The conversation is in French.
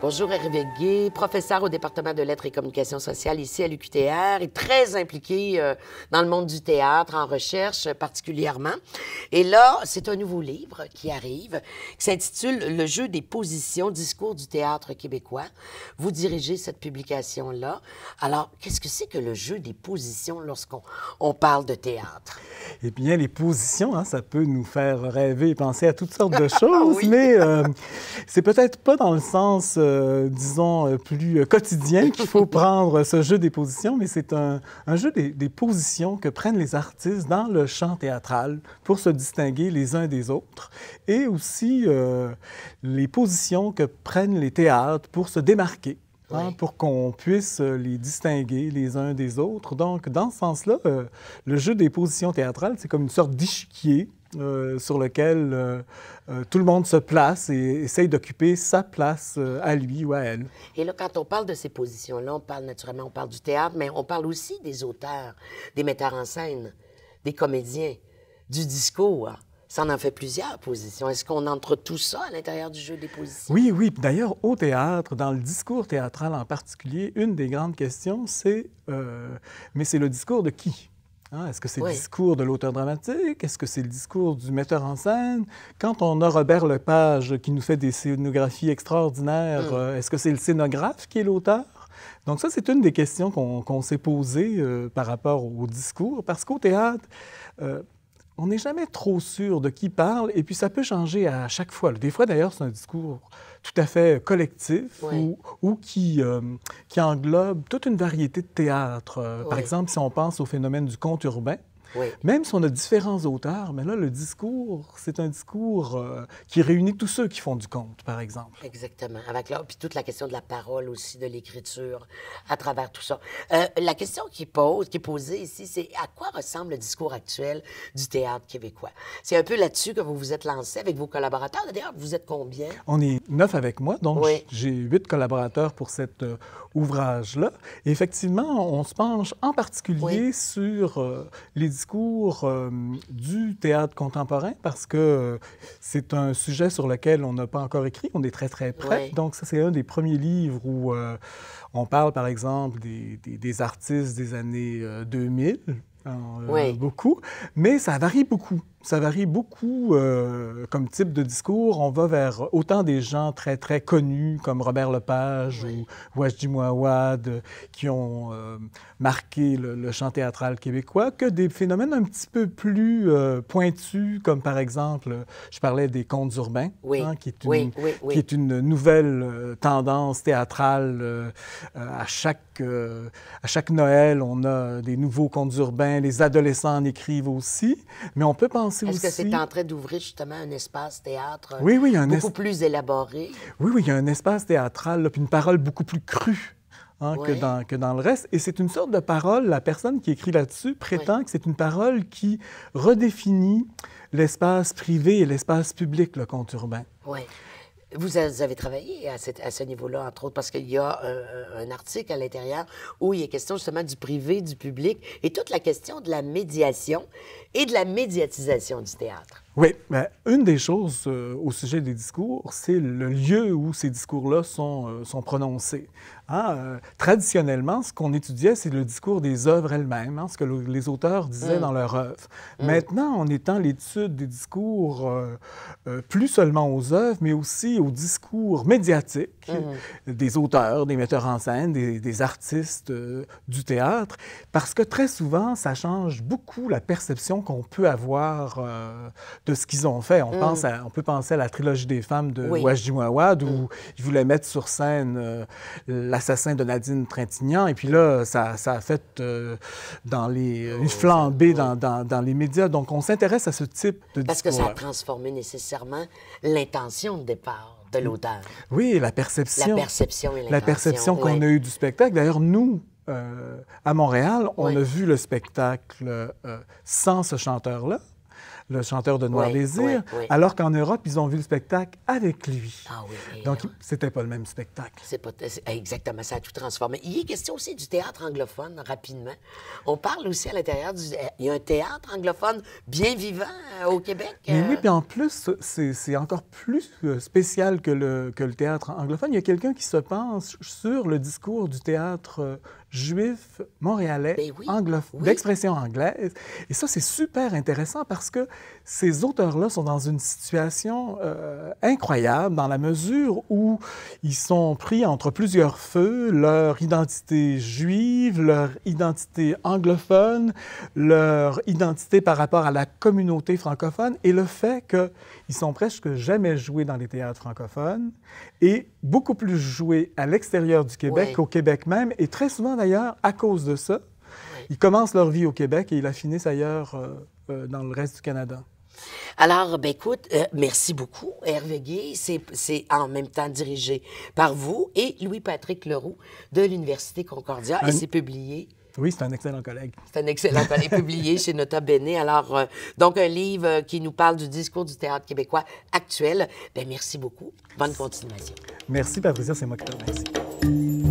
Bonjour Hervé Guay, professeur au département de lettres et communication sociale ici à l'UQTR et très impliqué dans le monde du théâtre, en recherche particulièrement. Et là, c'est un nouveau livre qui arrive, qui s'intitule « Le jeu des positions, discours du théâtre québécois ». Vous dirigez cette publication-là. Alors, qu'est-ce que c'est que le jeu des positions lorsqu'on parle de théâtre? Eh bien, les positions, hein, ça peut nous faire rêver et penser à toutes sortes de choses, oui. Mais c'est peut-être pas dans le sens, disons, plus quotidien qu'il faut prendre ce jeu des positions, mais c'est un jeu des positions que prennent les artistes dans le champ théâtral pour se distinguer les uns des autres, et aussi les positions que prennent les théâtres pour se démarquer. Hein, pour qu'on puisse les distinguer les uns des autres. Donc, dans ce sens-là, le jeu des positions théâtrales, c'est comme une sorte d'échiquier sur lequel tout le monde se place et essaye d'occuper sa place à lui ou à elle. Et là, quand on parle de ces positions-là, on parle naturellement, on parle du théâtre, mais on parle aussi des auteurs, des metteurs en scène, des comédiens, du discours. Ça en fait plusieurs positions. Est-ce qu'on entre tout ça à l'intérieur du jeu des positions? Oui, oui. D'ailleurs, au théâtre, dans le discours théâtral en particulier, une des grandes questions, c'est mais c'est le discours de qui? Hein? Est-ce que c'est le discours de l'auteur dramatique? Est-ce que c'est le discours du metteur en scène? Quand on a Robert Lepage qui nous fait des scénographies extraordinaires, est-ce que c'est le scénographe qui est l'auteur? Donc ça, c'est une des questions qu'on s'est posées par rapport au discours, parce qu'au théâtre, on n'est jamais trop sûr de qui parle, et puis ça peut changer à chaque fois. Des fois, d'ailleurs, c'est un discours tout à fait collectif ou qui englobe toute une variété de théâtres. Par exemple, si on pense au phénomène du conte urbain, même si on a différents auteurs, mais là, le discours, c'est un discours qui réunit tous ceux qui font du conte, par exemple. Exactement. Avec là, puis toute la question de la parole aussi, de l'écriture, à travers tout ça. La question qui est posée ici, c'est à quoi ressemble le discours actuel du théâtre québécois? C'est un peu là-dessus que vous vous êtes lancé avec vos collaborateurs. D'ailleurs, vous êtes combien? On est 9 avec moi, donc j'ai 8 collaborateurs pour cet ouvrage-là. Et effectivement, on se penche en particulier sur les discours du théâtre contemporain, parce que c'est un sujet sur lequel on n'a pas encore écrit, on est très, très près. Donc ça, c'est un des premiers livres où on parle, par exemple, des artistes des années 2000, beaucoup, mais ça varie beaucoup. Ça varie beaucoup comme type de discours. On va vers autant des gens très, très connus comme Robert Lepage ou Wajdi Mouawad qui ont marqué le champ théâtral québécois, que des phénomènes un petit peu plus pointus, comme par exemple, je parlais des contes urbains, hein, qui est une nouvelle tendance théâtrale. À chaque Noël, on a des nouveaux contes urbains. Les adolescents en écrivent aussi, mais on peut penser Est-ce que c'est en train d'ouvrir justement un espace théâtre beaucoup plus élaboré? Oui, oui, il y a un espace théâtral, puis une parole beaucoup plus crue que dans le reste. Et c'est une sorte de parole, la personne qui écrit là-dessus prétend que c'est une parole qui redéfinit l'espace privé et l'espace public, le conte urbain. Oui. Vous avez travaillé à ce niveau-là, entre autres, parce qu'il y a un article à l'intérieur où il est question justement du privé, du public, et toute la question de la médiation et de la médiatisation du théâtre. Oui, bien, une des choses au sujet des discours, c'est le lieu où ces discours-là sont prononcés. Traditionnellement, ce qu'on étudiait, c'est le discours des œuvres elles-mêmes, ce que les auteurs disaient dans leurs œuvres. Maintenant, on étend l'étude des discours plus seulement aux œuvres, mais aussi aux discours médiatiques des auteurs, des metteurs en scène, des artistes du théâtre, parce que très souvent, ça change beaucoup la perception qu'on peut avoir de ce qu'ils ont fait. On peut penser à la trilogie des femmes de Wajdi Mouawad, où ils voulaient mettre sur scène l'assassin de Nadine Trintignant, et puis là, ça a fait une flambée dans les médias. Donc, on s'intéresse à ce type de discours. Parce que ça a transformé nécessairement l'intention de départ de l'auteur. Oui, la perception. La perception et l'intention. La perception qu'on a eue du spectacle. D'ailleurs, nous, à Montréal, on a vu le spectacle sans ce chanteur-là. le chanteur de Noir Désir, alors qu'en Europe, ils ont vu le spectacle avec lui. Ah oui. Donc, c'était pas le même spectacle. Exactement, ça a tout transformé. Il est question aussi du théâtre anglophone, rapidement. On parle aussi à l'intérieur il y a un théâtre anglophone bien vivant au Québec. Mais oui, puis en plus, c'est encore plus spécial que le théâtre anglophone. Il y a quelqu'un qui se penche sur le discours du théâtre juif montréalais, d'expression anglaise. Et ça, c'est super intéressant parce que ces auteurs-là sont dans une situation incroyable dans la mesure où ils sont pris entre plusieurs feux, leur identité juive, leur identité anglophone, leur identité par rapport à la communauté francophone et le fait qu'ils sont presque jamais joués dans les théâtres francophones et beaucoup plus joués à l'extérieur du Québec qu'au Québec même. Et très souvent, d'ailleurs, à cause de ça, ils commencent leur vie au Québec et ils la finissent ailleurs dans le reste du Canada. Alors, ben écoute, merci beaucoup, Hervé Gay. C'est en même temps dirigé par vous et Louis-Patrick Leroux de l'Université Concordia et c'est publié... Oui, c'est un excellent collègue. C'est un excellent collègue publié chez Nota Bene. Alors, donc, un livre qui nous parle du discours du théâtre québécois actuel. Bien, merci beaucoup. Bonne continuation. Merci, Patricia. C'est moi qui te remercie.